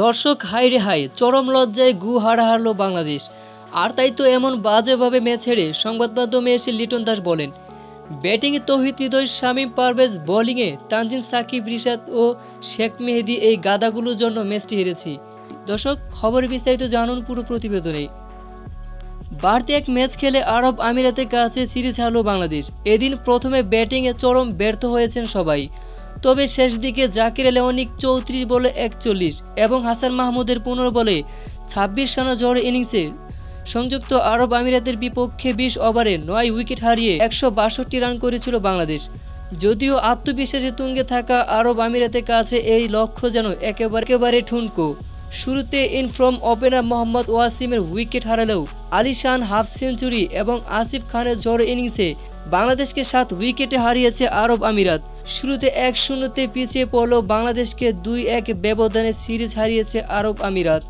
দর্শক হাই রে হাই, চরম লজ্জায় গু হারালো বাংলাদেশ। আর তাই তো এমন বাজেভাবে ম্যাচ হেরে সংবাদ মাধ্যমে এসে লিটন দাস বলেন, ব্যাটিংয়ে তৌহিদ হৃদয়, শামীম পারভেজ, বোলিংয়ে তানজিম সাকিব, রিশাদ ও শেখ মেহেদী, এই গাদাগুলোর জন্য ম্যাচটি হেরেছি। দর্শক, খবর বিস্তারিত জানুন পুরো প্রতিবেদনে। বাড়তি এক ম্যাচ খেলে আরব আমিরাতের কাছে সিরিজ হারল বাংলাদেশ। এদিন প্রথমে ব্যাটিংয়ে চরম ব্যর্থ হয়েছেন সবাই, তবে শেষ দিকে জাকির আলী অনিক 34 বলে 41 এবং হাসান মাহমুদের 15 বলে 26 রানের ঝড় ইনিংসে সংযুক্ত আরব আমিরাতের বিপক্ষে 20 ওভারে 9 উইকেট হারিয়ে 162 রান করেছিল বাংলাদেশ। যদিও আত্মবিশ্বাসে তুঙ্গে থাকা আরব আমিরাতের কাছে এই লক্ষ্য যেন একেবারে ঠুনকো। শুরুতে ইনফর্ম ওপেনার মোহাম্মদ ওয়াসিমের উইকেট হারালেও আলিশান হাফ সেঞ্চুরি এবং আসিফ খানের ঝড় ইনিংসে বাংলাদেশকে 7 উইকেটে হারিয়েছে আরব আমিরাত। শুরুতে 1-0 পিছিয়ে পড়লেও বাংলাদেশকে 2-1 ব্যবধানে সিরিজ হারিয়েছে আরব আমিরাত।